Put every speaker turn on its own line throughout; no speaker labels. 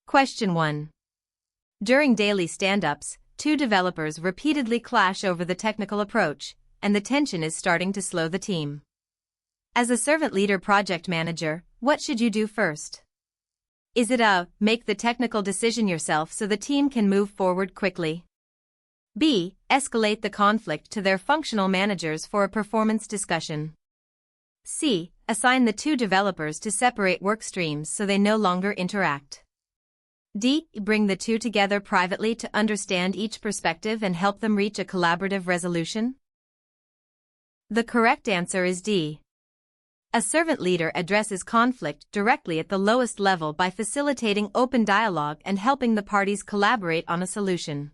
Question 1. During daily stand-ups, two developers repeatedly clash over the technical approach, and the tension is starting to slow the team. As a servant leader project manager, what should you do first? Is it A. Make the technical decision yourself so the team can move forward quickly? B. Escalate the conflict to their functional managers for a performance discussion? C. Assign the two developers to separate work streams so they no longer interact? D. Bring the two together privately to understand each perspective and help them reach a collaborative resolution? The correct answer is D. A servant leader addresses conflict directly at the lowest level by facilitating open dialogue and helping the parties collaborate on a solution.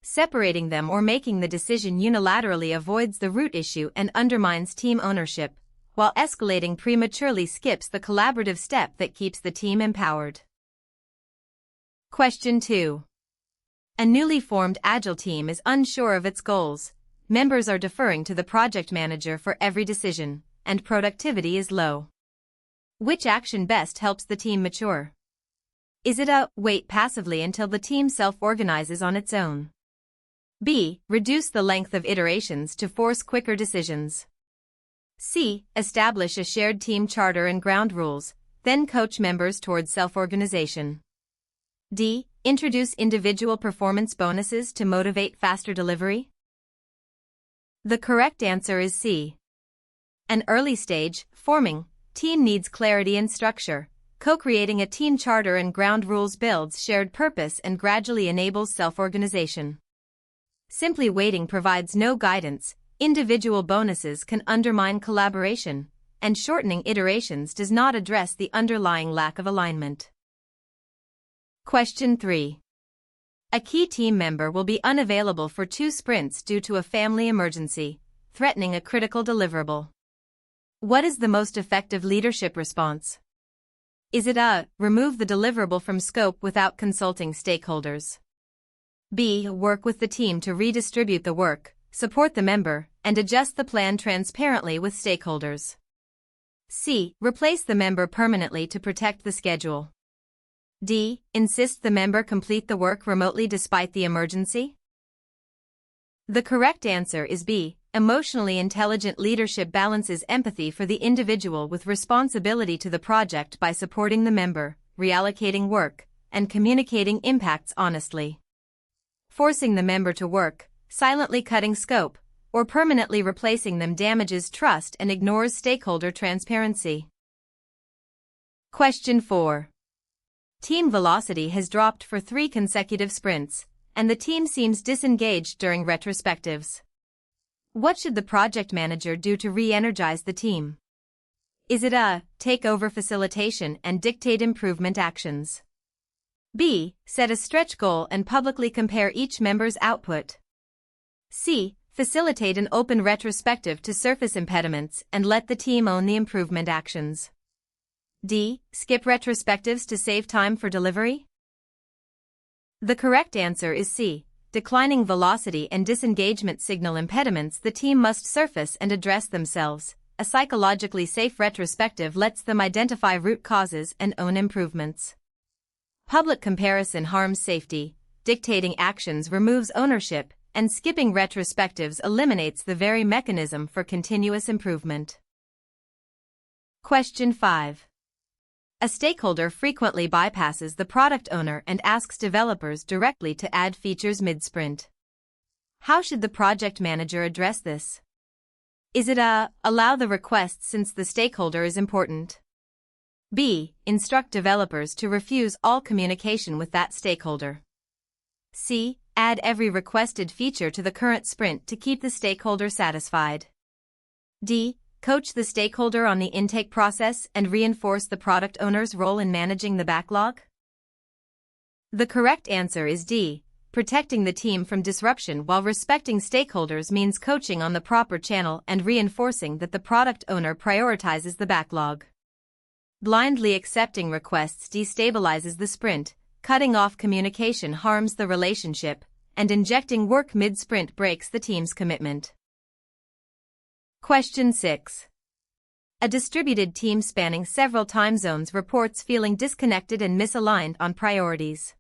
Separating them or making the decision unilaterally avoids the root issue and undermines team ownership, while escalating prematurely skips the collaborative step that keeps the team empowered. Question 2. A newly formed Agile team is unsure of its goals. Members are deferring to the project manager for every decision, and productivity is low. Which action best helps the team mature? Is it A. Wait passively until the team self-organizes on its own? B. Reduce the length of iterations to force quicker decisions? C. Establish a shared team charter and ground rules, then coach members towards self-organization? D. Introduce individual performance bonuses to motivate faster delivery? The correct answer is C. An early stage, forming, team needs clarity and structure. Co-creating a team charter and ground rules builds shared purpose and gradually enables self-organization. Simply waiting provides no guidance, individual bonuses can undermine collaboration, and shortening iterations does not address the underlying lack of alignment. Question 3. A key team member will be unavailable for 2 sprints due to a family emergency, threatening a critical deliverable. What is the most effective leadership response? Is it A. Remove the deliverable from scope without consulting stakeholders? B. Work with the team to redistribute the work, support the member, and adjust the plan transparently with stakeholders? C. Replace the member permanently to protect the schedule? D. Insist the member complete the work remotely despite the emergency? The correct answer is B. Emotionally intelligent leadership balances empathy for the individual with responsibility to the project by supporting the member, reallocating work, and communicating impacts honestly. Forcing the member to work, silently cutting scope, or permanently replacing them damages trust and ignores stakeholder transparency. Question 4. Team velocity has dropped for 3 consecutive sprints, and the team seems disengaged during retrospectives. What should the project manager do to re-energize the team? Is it A. Take over facilitation and dictate improvement actions? B. Set a stretch goal and publicly compare each member's output? C. Facilitate an open retrospective to surface impediments and let the team own the improvement actions? D. Skip retrospectives to save time for delivery? The correct answer is C. Declining velocity and disengagement signal impediments the team must surface and address themselves. A psychologically safe retrospective lets them identify root causes and own improvements. Public comparison harms safety, dictating actions removes ownership, and skipping retrospectives eliminates the very mechanism for continuous improvement. Question 5. A stakeholder frequently bypasses the product owner and asks developers directly to add features mid-sprint. How should the project manager address this? Is it A. Allow the request since the stakeholder is important? B. Instruct developers to refuse all communication with that stakeholder? C. Add every requested feature to the current sprint to keep the stakeholder satisfied? D. Coach the stakeholder on the intake process and reinforce the product owner's role in managing the backlog? The correct answer is D. Protecting the team from disruption while respecting stakeholders means coaching on the proper channel and reinforcing that the product owner prioritizes the backlog. Blindly accepting requests destabilizes the sprint, cutting off communication harms the relationship, and injecting work mid-sprint breaks the team's commitment. Question 6. A distributed team spanning several time zones reports feeling disconnected and misaligned on priorities.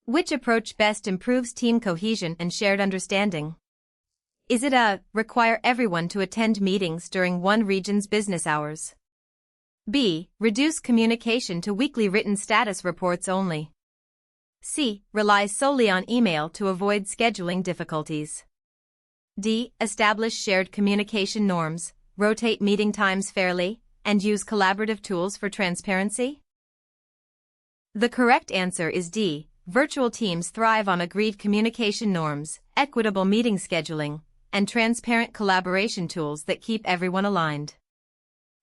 Which approach best improves team cohesion and shared understanding? Is it A, require everyone to attend meetings during one region's business hours? B, reduce communication to weekly written status reports only? C, rely solely on email to avoid scheduling difficulties? D, establish shared communication norms, rotate meeting times fairly, and use collaborative tools for transparency? The correct answer is D. Virtual teams thrive on agreed communication norms, equitable meeting scheduling, and transparent collaboration tools that keep everyone aligned.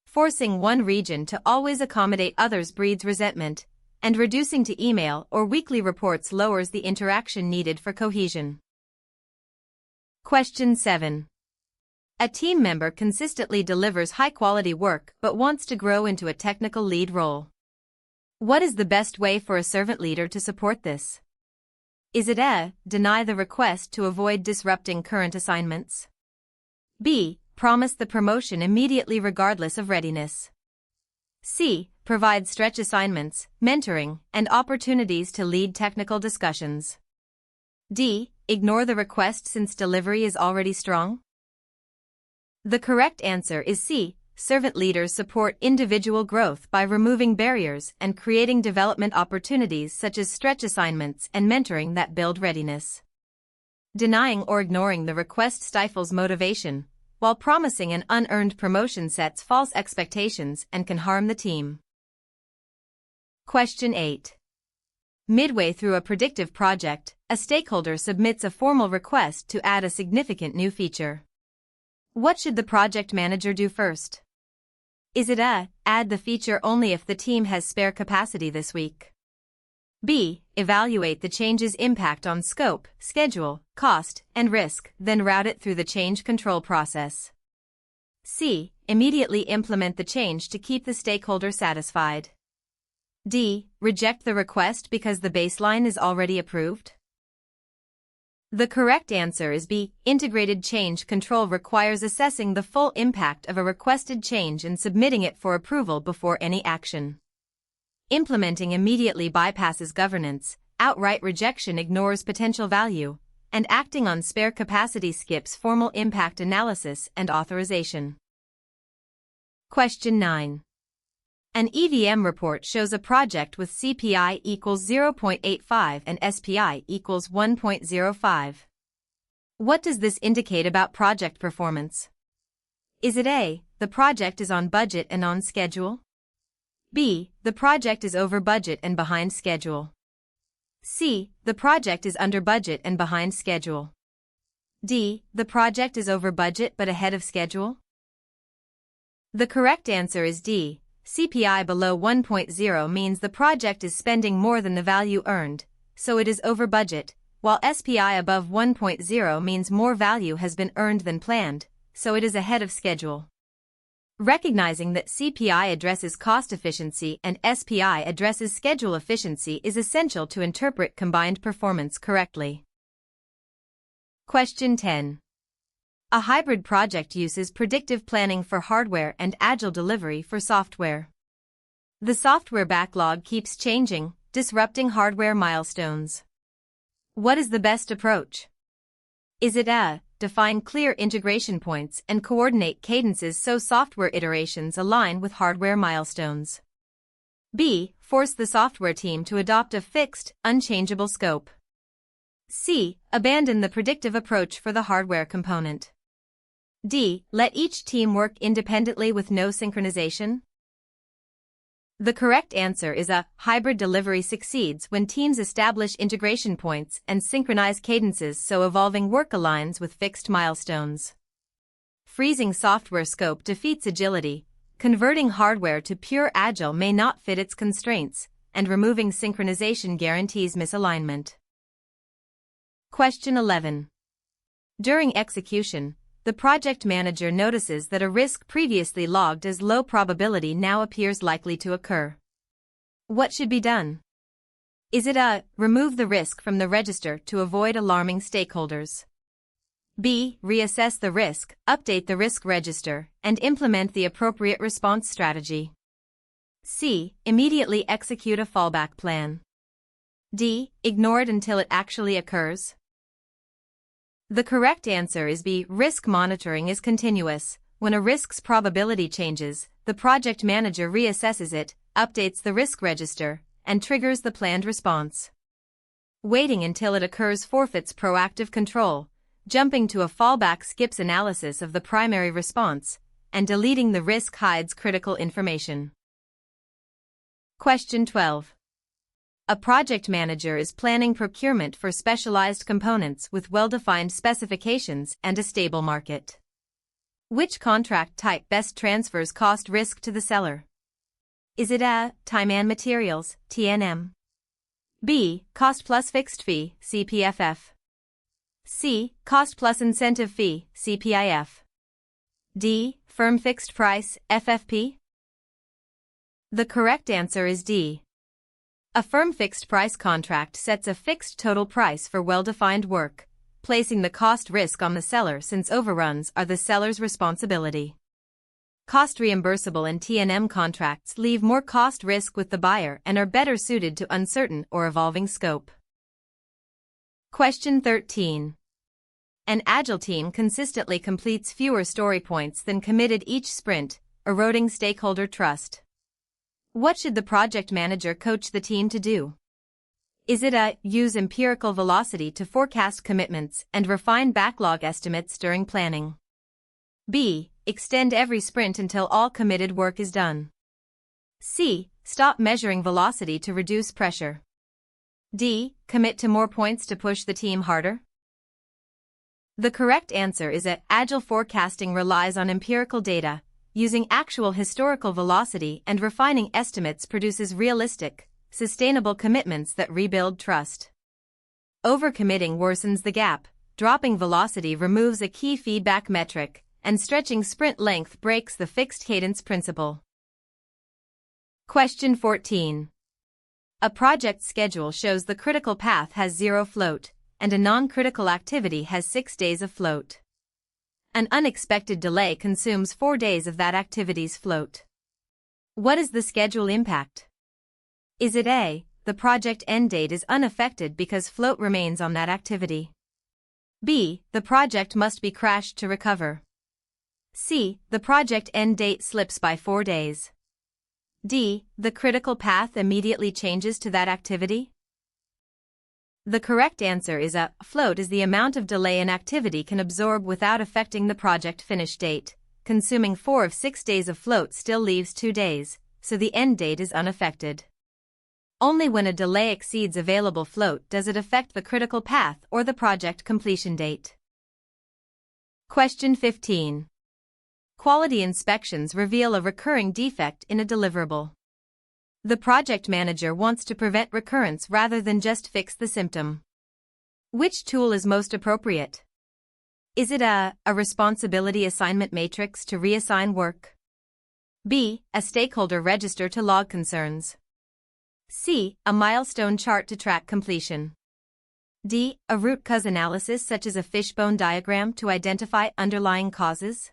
Forcing one region to always accommodate others breeds resentment, and reducing to email or weekly reports lowers the interaction needed for cohesion. Question 7. A team member consistently delivers high-quality work but wants to grow into a technical lead role. What is the best way for a servant leader to support this? Is it A, deny the request to avoid disrupting current assignments? B, promise the promotion immediately regardless of readiness? C, provide stretch assignments, mentoring, and opportunities to lead technical discussions? D, ignore the request since delivery is already strong? The correct answer is C. Servant leaders support individual growth by removing barriers and creating development opportunities such as stretch assignments and mentoring that build readiness. Denying or ignoring the request stifles motivation, while promising an unearned promotion sets false expectations and can harm the team. Question 8. Midway through a predictive project, a stakeholder submits a formal request to add a significant new feature. What should the project manager do first? Is it A, add the feature only if the team has spare capacity this week? B, evaluate the change's impact on scope, schedule, cost, and risk, then route it through the change control process? C, immediately implement the change to keep the stakeholder satisfied? D, reject the request because the baseline is already approved? The correct answer is B. Integrated change control requires assessing the full impact of a requested change and submitting it for approval before any action. Implementing immediately bypasses governance, outright rejection ignores potential value, and acting on spare capacity skips formal impact analysis and authorization. Question 9. An EVM report shows a project with CPI equals 0.85 and SPI equals 1.05. What does this indicate about project performance? Is it A, the project is on budget and on schedule? B, the project is over budget and behind schedule? C, the project is under budget and behind schedule? D, the project is over budget but ahead of schedule? The correct answer is D. CPI below 1.0 means the project is spending more than the value earned, so it is over budget, while SPI above 1.0 means more value has been earned than planned, so it is ahead of schedule. Recognizing that CPI addresses cost efficiency and SPI addresses schedule efficiency is essential to interpret combined performance correctly. Question 10. A hybrid project uses predictive planning for hardware and agile delivery for software. The software backlog keeps changing, disrupting hardware milestones. What is the best approach? Is it A, define clear integration points and coordinate cadences so software iterations align with hardware milestones? B, force the software team to adopt a fixed, unchangeable scope? C, abandon the predictive approach for the hardware component? D, let each team work independently with no synchronization? The correct answer is A. Hybrid delivery succeeds when teams establish integration points and synchronize cadences so evolving work aligns with fixed milestones. Freezing software scope defeats agility, converting hardware to pure agile may not fit its constraints, and removing synchronization guarantees misalignment. Question 11. During execution, the project manager notices that a risk previously logged as low probability now appears likely to occur. What should be done? Is it A, remove the risk from the register to avoid alarming stakeholders? B. Reassess the risk, update the risk register, and implement the appropriate response strategy. C. Immediately execute a fallback plan. D. Ignore it until it actually occurs. The correct answer is B. Risk monitoring is continuous. When a risk's probability changes, the project manager reassesses it, updates the risk register, and triggers the planned response. Waiting until it occurs forfeits proactive control. Jumping to a fallback skips analysis of the primary response, and deleting the risk hides critical information. Question 12. A project manager is planning procurement for specialized components with well-defined specifications and a stable market. Which contract type best transfers cost risk to the seller? Is it A. Time and Materials, TNM? B. Cost plus Fixed Fee, CPFF? C. Cost plus Incentive Fee, CPIF? D. Firm Fixed Price, FFP? The correct answer is D. A firm fixed price contract sets a fixed total price for well-defined work, placing the cost risk on the seller since overruns are the seller's responsibility. Cost reimbursable and TNM contracts leave more cost risk with the buyer and are better suited to uncertain or evolving scope. Question 13. An agile team consistently completes fewer story points than committed each sprint, eroding stakeholder trust. What should the project manager coach the team to do? Is it A. Use empirical velocity to forecast commitments and refine backlog estimates during planning? B. Extend every sprint until all committed work is done? C. Stop measuring velocity to reduce pressure? D. Commit to more points to push the team harder? The correct answer is A. Agile forecasting relies on empirical data. Using actual historical velocity and refining estimates produces realistic, sustainable commitments that rebuild trust. Overcommitting worsens the gap, dropping velocity removes a key feedback metric, and stretching sprint length breaks the fixed cadence principle. Question 14. A project schedule shows the critical path has 0 float, and a non-critical activity has 6 days of float. An unexpected delay consumes 4 days of that activity's float. What is the schedule impact? Is it A. The project end date is unaffected because float remains on that activity? B. The project must be crashed to recover? C. The project end date slips by 4 days? D. The critical path immediately changes to that activity? The correct answer is A. Float is the amount of delay an activity can absorb without affecting the project finish date. Consuming 4 of 6 days of float still leaves 2 days, so the end date is unaffected. Only when a delay exceeds available float does it affect the critical path or the project completion date. Question 15. Quality inspections reveal a recurring defect in a deliverable. The project manager wants to prevent recurrence rather than just fix the symptom. Which tool is most appropriate? Is it A. responsibility assignment matrix to reassign work? B. A stakeholder register to log concerns? C. A milestone chart to track completion? D. A root cause analysis such as a fishbone diagram to identify underlying causes?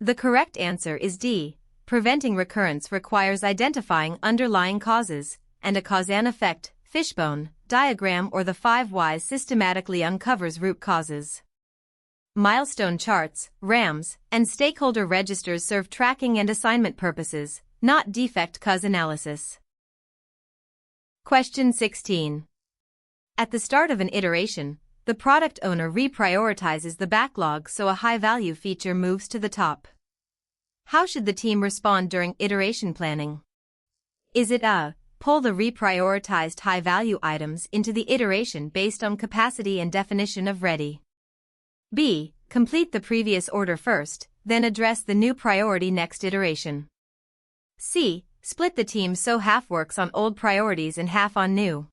The correct answer is D. Preventing recurrence requires identifying underlying causes, and a cause and effect, fishbone, diagram or the 5 whys systematically uncovers root causes. Milestone charts, RAMs, and stakeholder registers serve tracking and assignment purposes, not defect cause analysis. Question 16. At the start of an iteration, the product owner reprioritizes the backlog so a high-value feature moves to the top. How should the team respond during iteration planning? Is it A. Pull the reprioritized high-value items into the iteration based on capacity and definition of ready? B. Complete the previous order first, then address the new priority next iteration? C. Split the team so half works on old priorities and half on new?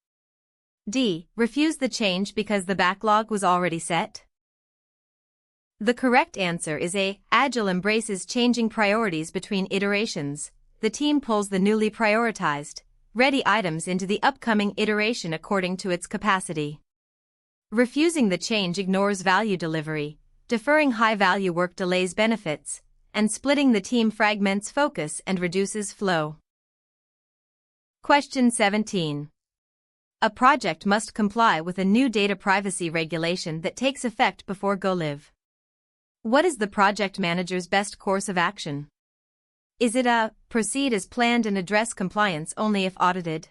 D. Refuse the change because the backlog was already set? The correct answer is A. Agile embraces changing priorities between iterations. The team pulls the newly prioritized, ready items into the upcoming iteration according to its capacity. Refusing the change ignores value delivery, deferring high-value work delays benefits, and splitting the team fragments focus and reduces flow. Question 17. A project must comply with a new data privacy regulation that takes effect before go-live. What is the project manager's best course of action? Is it A. Proceed as planned and address compliance only if audited?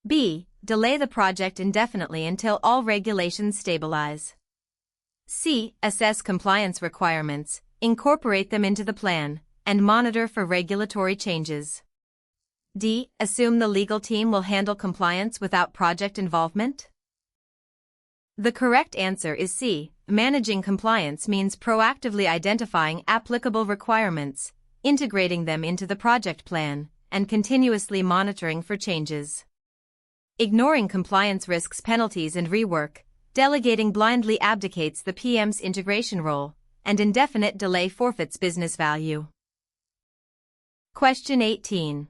B. Delay the project indefinitely until all regulations stabilize? C. Assess compliance requirements, incorporate them into the plan, and monitor for regulatory changes? D. Assume the legal team will handle compliance without project involvement? The correct answer is C. Managing compliance means proactively identifying applicable requirements, integrating them into the project plan, and continuously monitoring for changes. Ignoring compliance risks penalties and rework, delegating blindly abdicates the PM's integration role, and indefinite delay forfeits business value. Question 18.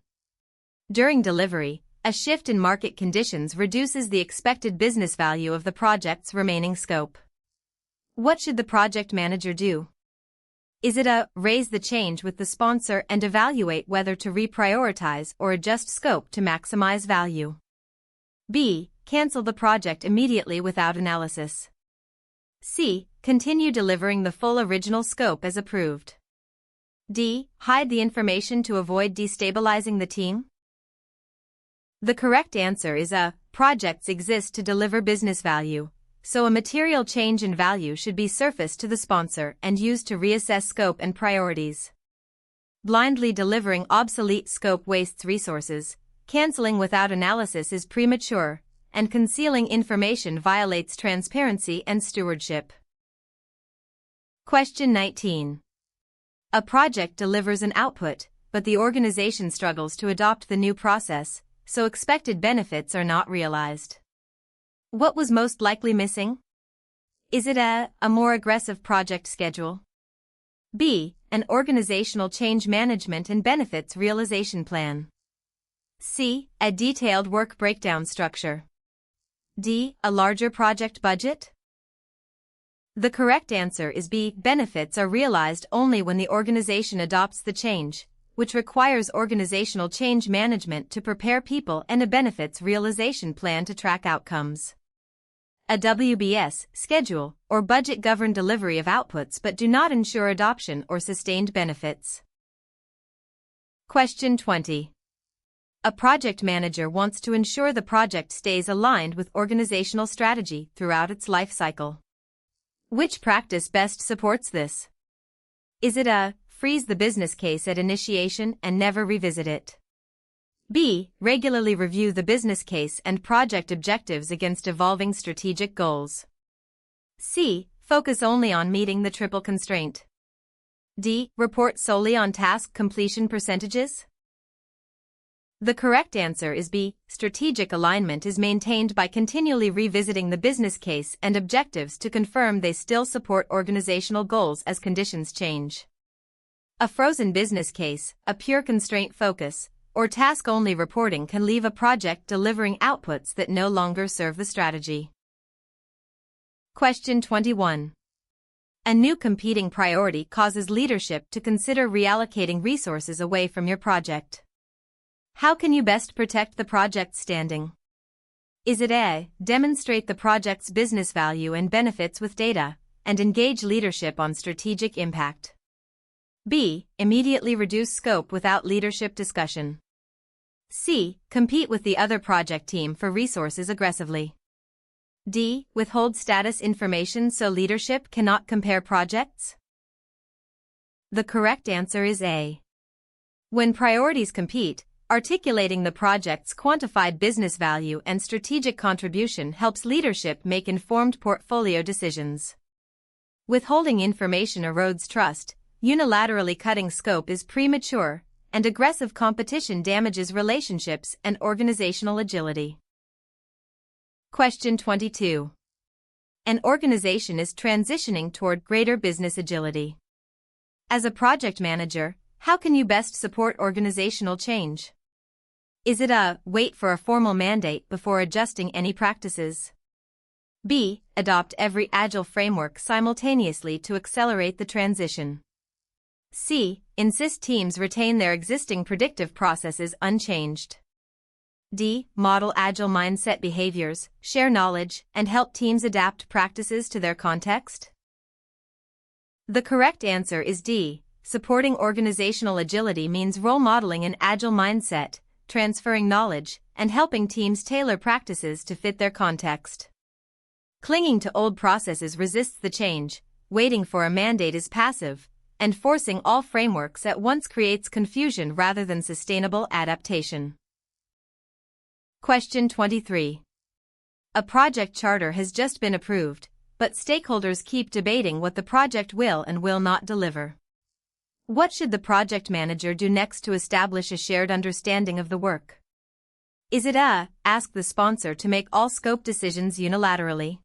During delivery, a shift in market conditions reduces the expected business value of the project's remaining scope. What should the project manager do? Is it A. Raise the change with the sponsor and evaluate whether to reprioritize or adjust scope to maximize value? B. Cancel the project immediately without analysis? C. Continue delivering the full original scope as approved? D. Hide the information to avoid destabilizing the team? The correct answer is A. Projects exist to deliver business value, so a material change in value should be surfaced to the sponsor and used to reassess scope and priorities. Blindly delivering obsolete scope wastes resources, canceling without analysis is premature, and concealing information violates transparency and stewardship. Question 19. A project delivers an output, but the organization struggles to adopt the new process, so expected benefits are not realized. What was most likely missing? Is it A. A more aggressive project schedule? B. An organizational change management and benefits realization plan? C. A detailed work breakdown structure? D. A larger project budget? The correct answer is B. Benefits are realized only when the organization adopts the change, which requires organizational change management to prepare people and a benefits realization plan to track outcomes. A WBS, schedule, or budget govern delivery of outputs but do not ensure adoption or sustained benefits. Question 20. A project manager wants to ensure the project stays aligned with organizational strategy throughout its life cycle. Which practice best supports this? Is it A. Freeze the business case at initiation and never revisit it? B. Regularly review the business case and project objectives against evolving strategic goals? C. Focus only on meeting the triple constraint? D. Report solely on task completion percentages? The correct answer is B. Strategic alignment is maintained by continually revisiting the business case and objectives to confirm they still support organizational goals as conditions change. A frozen business case, a pure constraint focus, or task-only reporting can leave a project delivering outputs that no longer serve the strategy. Question 21. A new competing priority causes leadership to consider reallocating resources away from your project. How can you best protect the project's standing? Is it A. Demonstrate the project's business value and benefits with data, and engage leadership on strategic impact? B. Immediately reduce scope without leadership discussion? C. Compete with the other project team for resources aggressively? D. Withhold status information so leadership cannot compare projects? The correct answer is A. When priorities compete, articulating the project's quantified business value and strategic contribution helps leadership make informed portfolio decisions. Withholding information erodes trust, unilaterally cutting scope is premature, and aggressive competition damages relationships and organizational agility. Question 22. An organization is transitioning toward greater business agility. As a project manager, how can you best support organizational change? Is it A. Wait for a formal mandate before adjusting any practices? B. Adopt every Agile framework simultaneously to accelerate the transition. C. Insist teams retain their existing predictive processes unchanged. D. Model Agile mindset behaviors, share knowledge, and help teams adapt practices to their context. The correct answer is D. Supporting organizational agility means role modeling an Agile mindset, transferring knowledge, and helping teams tailor practices to fit their context. Clinging to old processes resists the change, waiting for a mandate is passive, and forcing all frameworks at once creates confusion rather than sustainable adaptation. Question 23. A project charter has just been approved, but stakeholders keep debating what the project will and will not deliver. What should the project manager do next to establish a shared understanding of the work? Is it A. Ask the sponsor to make all scope decisions unilaterally?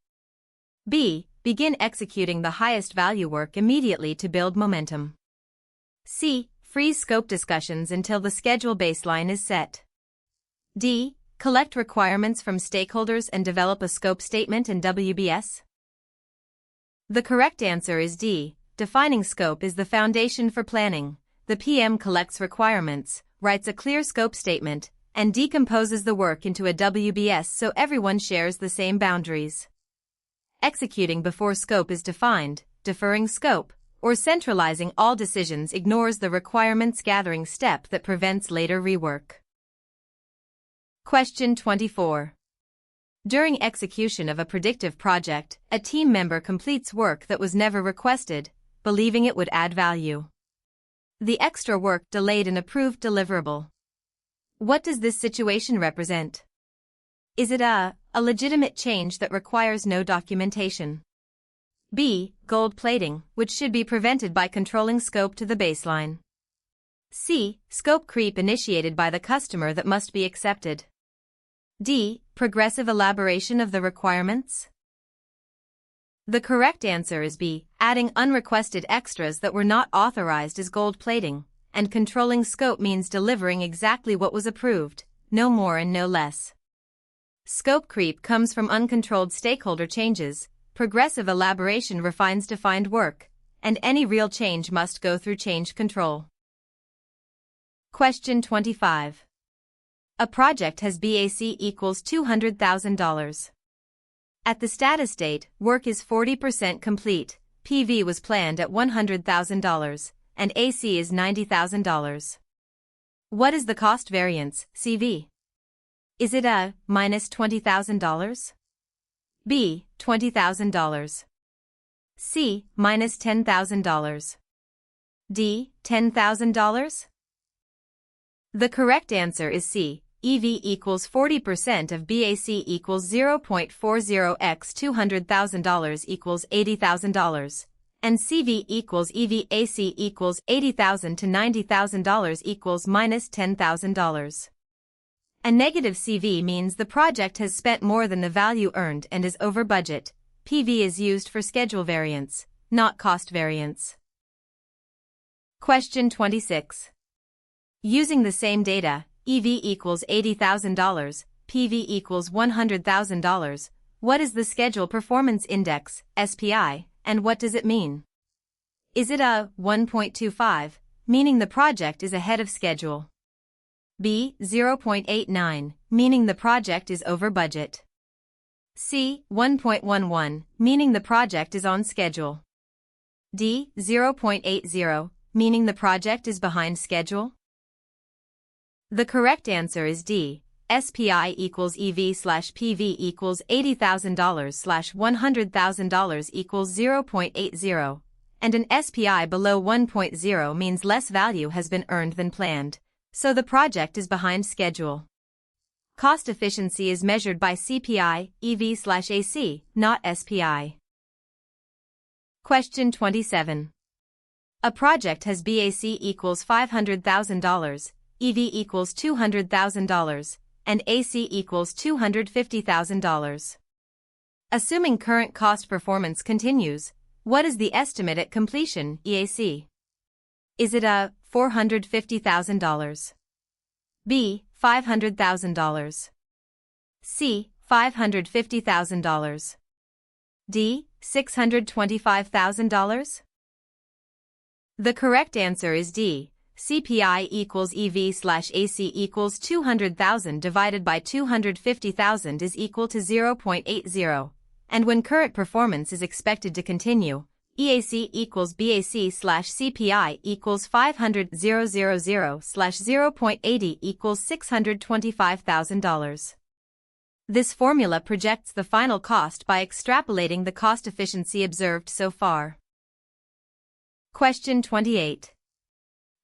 B. Begin executing the highest value work immediately to build momentum? C. Freeze scope discussions until the schedule baseline is set? D. Collect requirements from stakeholders and develop a scope statement in WBS? The correct answer is D. Defining scope is the foundation for planning. The PM collects requirements, writes a clear scope statement, and decomposes the work into a WBS so everyone shares the same boundaries. Executing before scope is defined, deferring scope, or centralizing all decisions ignores the requirements gathering step that prevents later rework. Question 24. During execution of a predictive project, a team member completes work that was never requested, believing it would add value. The extra work delayed an approved deliverable. What does this situation represent? Is it A. legitimate change that requires no documentation? B. Gold plating, which should be prevented by controlling scope to the baseline? C. Scope creep initiated by the customer that must be accepted? D. Progressive elaboration of the requirements? The correct answer is B. Adding unrequested extras that were not authorized is gold plating, and controlling scope means delivering exactly what was approved, no more and no less. Scope creep comes from uncontrolled stakeholder changes, progressive elaboration refines defined work, and any real change must go through change control. Question 25. A project has BAC equals $200,000. At the status date, work is 40% complete, PV was planned at $100,000, and AC is $90,000. What is the cost variance, CV? Is it A. minus $20,000? B. $20,000? C. minus $10,000? D. $10,000? The correct answer is C. EV equals 40% of BAC equals 0.40x $200,000 equals $80,000, and CV equals EVAC equals $80,000 to $90,000 equals minus $10,000. A negative CV means the project has spent more than the value earned and is over budget. PV is used for schedule variance, not cost variance. Question 26. Using the same data, EV equals $80,000, PV equals $100,000, what is the Schedule Performance Index, SPI, and what does it mean? Is it A. 1.25, meaning the project is ahead of schedule? B. 0.89, meaning the project is over budget? C. 1.11, meaning the project is on schedule? D. 0.80, meaning the project is behind schedule? The correct answer is D. SPI equals EV/PV equals $80,000/$100,000 equals 0.80, and an SPI below 1.0 means less value has been earned than planned, so the project is behind schedule. Cost efficiency is measured by CPI, EV/AC, not SPI. Question 27. A project has BAC equals $500,000, EV equals $200,000, and AC equals $250,000. Assuming current cost performance continues, what is the estimate at completion, EAC? Is it A. $450,000? B. $500,000? C. $550,000? D. $625,000? The correct answer is D. CPI equals EV/AC equals 200,000 divided by 250,000 is equal to 0.80, and when current performance is expected to continue, EAC equals BAC/CPI equals 500,000/0.80 equals $625,000. This formula projects the final cost by extrapolating the cost efficiency observed so far. Question 28.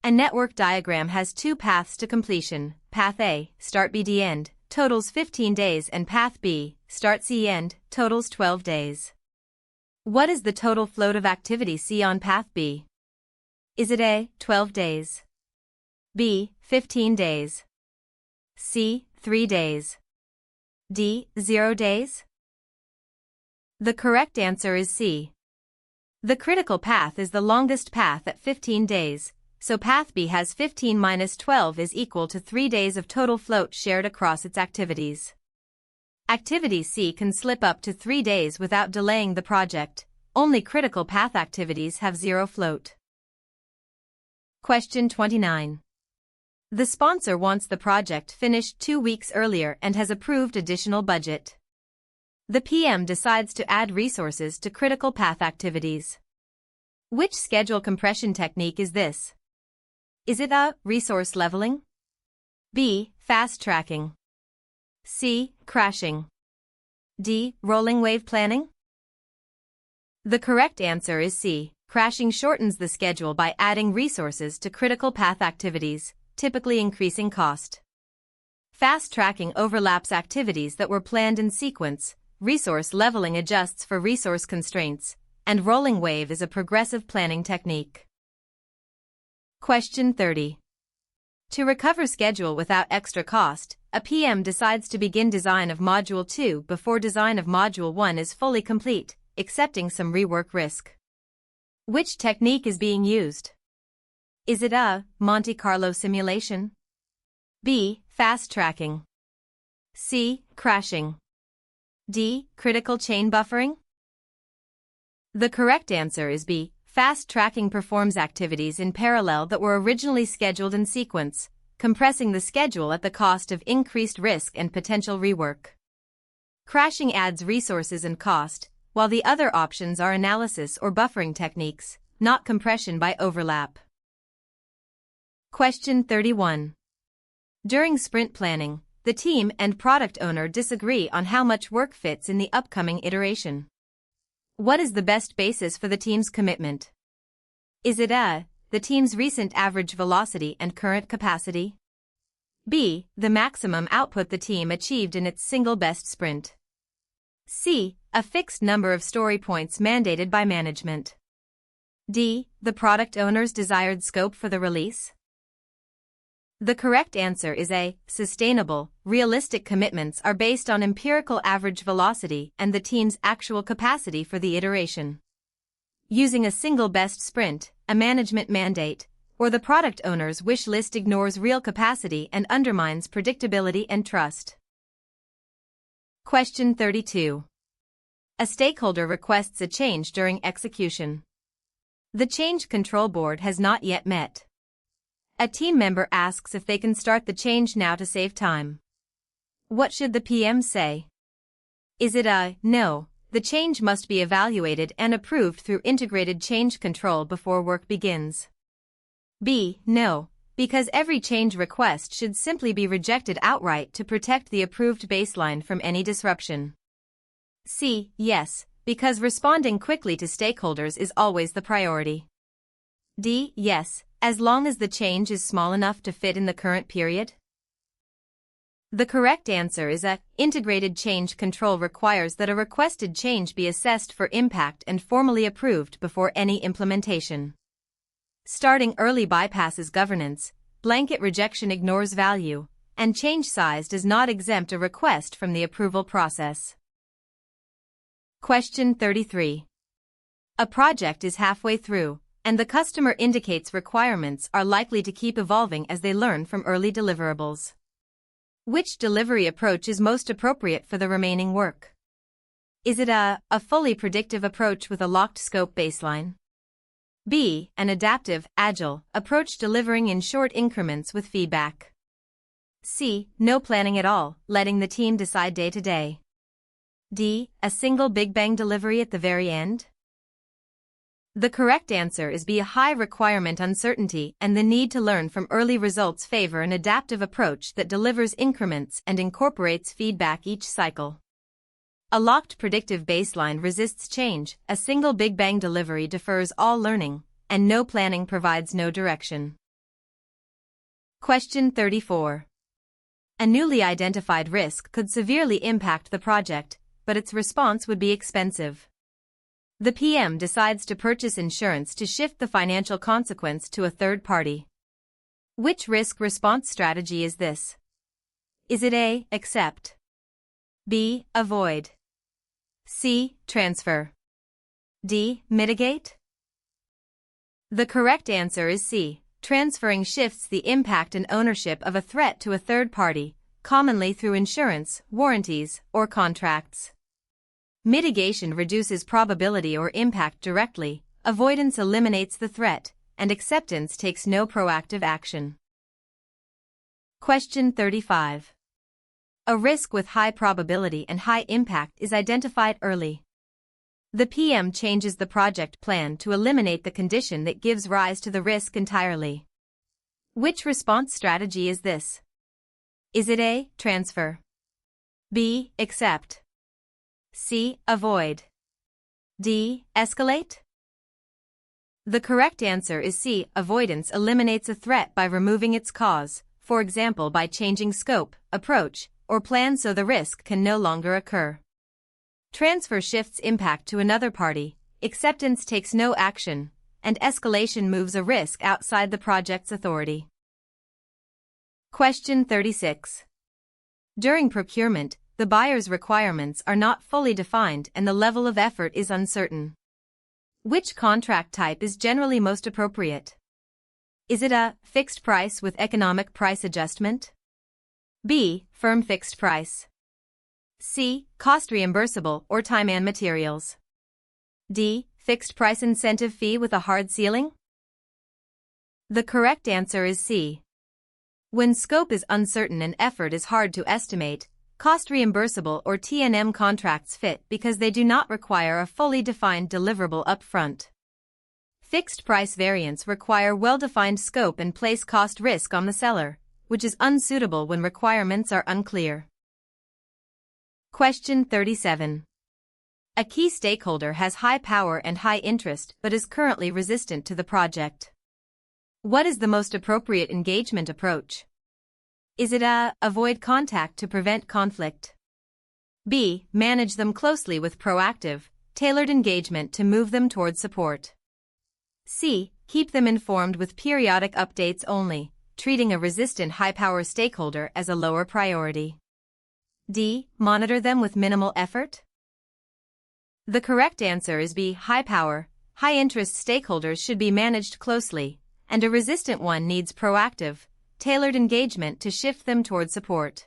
A network diagram has two paths to completion. Path A, start BD end, totals 15 days, and Path B, start C end, totals 12 days. What is the total float of activity C on Path B? Is it A, 12 days? B, 15 days? C, 3 days? D, 0 days? The correct answer is C. The critical path is the longest path at 15 days, so Path B has 15 minus 12 is equal to 3 days of total float shared across its activities. Activity C can slip up to 3 days without delaying the project. Only critical path activities have 0 float. Question 29. The sponsor wants the project finished 2 weeks earlier and has approved additional budget. The PM decides to add resources to critical path activities. Which schedule compression technique is this? Is it A, resource leveling? B, fast tracking? C, crashing? D, rolling wave planning? The correct answer is C. Crashing shortens the schedule by adding resources to critical path activities, typically increasing cost. Fast tracking overlaps activities that were planned in sequence. Resource leveling adjusts for resource constraints, and rolling wave is a progressive planning technique. Question 30. To recover schedule without extra cost, a PM decides to begin design of Module 2 before design of Module 1 is fully complete, accepting some rework risk. Which technique is being used? Is it A, Monte Carlo simulation? B, fast tracking? C, crashing? D, critical chain buffering? The correct answer is B. Fast tracking performs activities in parallel that were originally scheduled in sequence, compressing the schedule at the cost of increased risk and potential rework. Crashing adds resources and cost, while the other options are analysis or buffering techniques, not compression by overlap. Question 31. During sprint planning, the team and product owner disagree on how much work fits in the upcoming iteration. What is the best basis for the team's commitment? Is it A, the team's recent average velocity and current capacity? B, the maximum output the team achieved in its single best sprint? C, a fixed number of story points mandated by management? D, the product owner's desired scope for the release? The correct answer is A. Sustainable, realistic commitments are based on empirical average velocity and the team's actual capacity for the iteration. Using a single best sprint, a management mandate, or the product owner's wish list ignores real capacity and undermines predictability and trust. Question 32. A stakeholder requests a change during execution. The change control board has not yet met. A team member asks if they can start the change now to save time. What should the PM say? Is it A, no, the change must be evaluated and approved through integrated change control before work begins? B, no, because every change request should simply be rejected outright to protect the approved baseline from any disruption? C, yes, because responding quickly to stakeholders is always the priority. D, yes, as long as the change is small enough to fit in the current period? The correct answer is A. Integrated change control requires that a requested change be assessed for impact and formally approved before any implementation. Starting early bypasses governance, blanket rejection ignores value, and change size does not exempt a request from the approval process. Question 33. A project is halfway through, and the customer indicates requirements are likely to keep evolving as they learn from early deliverables. Which delivery approach is most appropriate for the remaining work? Is it a fully predictive approach with a locked scope baseline? B. An adaptive, agile approach delivering in short increments with feedback? C. No planning at all, letting the team decide day to day? D. A single Big Bang delivery at the very end? The correct answer is B. A high requirement uncertainty and the need to learn from early results favor an adaptive approach that delivers increments and incorporates feedback each cycle. A locked predictive baseline resists change, a single Big Bang delivery defers all learning, and no planning provides no direction. Question 34. A newly identified risk could severely impact the project, but its response would be expensive. The PM decides to purchase insurance to shift the financial consequence to a third party. Which risk response strategy is this? Is it A. Accept? B. Avoid? C. Transfer? D. Mitigate? The correct answer is C. Transferring shifts the impact and ownership of a threat to a third party, commonly through insurance, warranties, or contracts. Mitigation reduces probability or impact directly, avoidance eliminates the threat, and acceptance takes no proactive action. Question 35. A risk with high probability and high impact is identified early. The PM changes the project plan to eliminate the condition that gives rise to the risk entirely. Which response strategy is this? Is it A. Transfer? B. Accept? C. Avoid? D. Escalate? The correct answer is C. Avoidance eliminates a threat by removing its cause, for example by changing scope, approach, or plan so the risk can no longer occur. Transfer shifts impact to another party, acceptance takes no action, and escalation moves a risk outside the project's authority. Question 36. During procurement, the buyer's requirements are not fully defined and the level of effort is uncertain. Which contract type is generally most appropriate? Is it A. Fixed price with economic price adjustment? B. Firm fixed price? C. Cost reimbursable or time and materials? D. Fixed price incentive fee with a hard ceiling? The correct answer is C. When scope is uncertain and effort is hard to estimate, cost reimbursable or T&M contracts fit because they do not require a fully defined deliverable upfront. Fixed price variants require well-defined scope and place cost risk on the seller, which is unsuitable when requirements are unclear. Question 37. A key stakeholder has high power and high interest but is currently resistant to the project. What is the most appropriate engagement approach? Is it A. Avoid contact to prevent conflict? B. Manage them closely with proactive, tailored engagement to move them toward support? C. Keep them informed with periodic updates only, treating a resistant high-power stakeholder as a lower priority? D. Monitor them with minimal effort? The correct answer is B. High-power, high-interest stakeholders should be managed closely, and a resistant one needs proactive, tailored engagement to shift them toward support.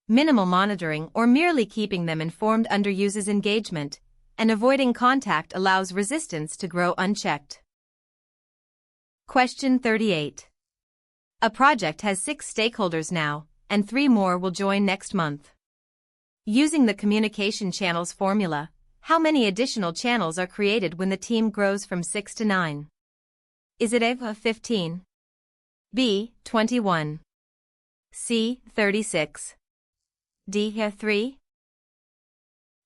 Minimal monitoring or merely keeping them informed underuses engagement, and avoiding contact allows resistance to grow unchecked. Question 38. A project has 6 stakeholders now, and 3 more will join next month. Using the communication channels formula, how many additional channels are created when the team grows from 6 to 9? Is it A. 15? B. 21? C. 36? D. 3?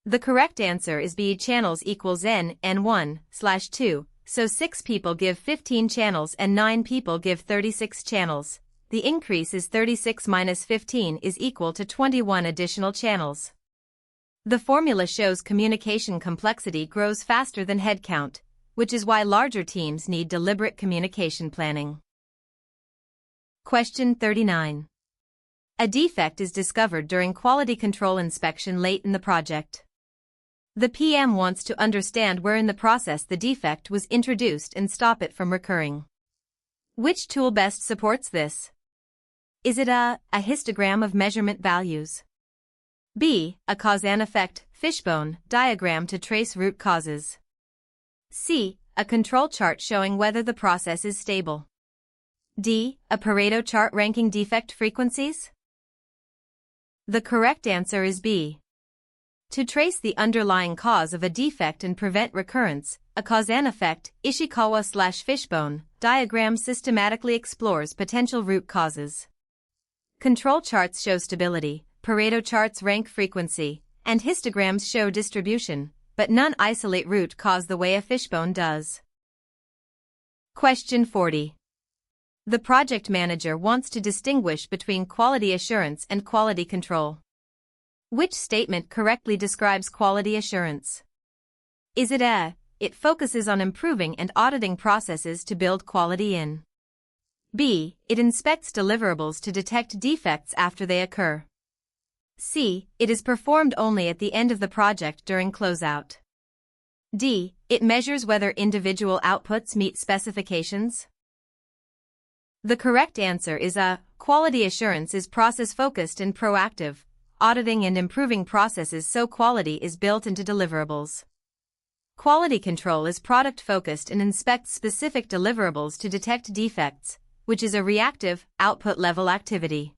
The correct answer is B. Channels equals n(1)/2, so 6 people give 15 channels and 9 people give 36 channels. The increase is 36 minus 15 is equal to 21 additional channels. The formula shows communication complexity grows faster than headcount, which is why larger teams need deliberate communication planning. Question 39. A defect is discovered during quality control inspection late in the project. The PM wants to understand where in the process the defect was introduced and stop it from recurring. Which tool best supports this? Is it A. histogram of measurement values? B. A cause and effect fishbone diagram to trace root causes. C. A control chart showing whether the process is stable. D. A Pareto chart ranking defect frequencies. The correct answer is B. To trace the underlying cause of a defect and prevent recurrence, a cause and effect Ishikawa/fishbone diagram systematically explores potential root causes. Control charts show stability, Pareto charts rank frequency, and histograms show distribution, but none isolate root cause the way a fishbone does. Question 40. The project manager wants to distinguish between quality assurance and quality control. Which statement correctly describes quality assurance? Is it A. It focuses on improving and auditing processes to build quality in. B. It inspects deliverables to detect defects after they occur. C. It is performed only at the end of the project during closeout. D. It measures whether individual outputs meet specifications. The correct answer is A. Quality assurance is process-focused and proactive, auditing and improving processes so quality is built into deliverables. Quality control is product-focused and inspects specific deliverables to detect defects, which is a reactive, output-level activity.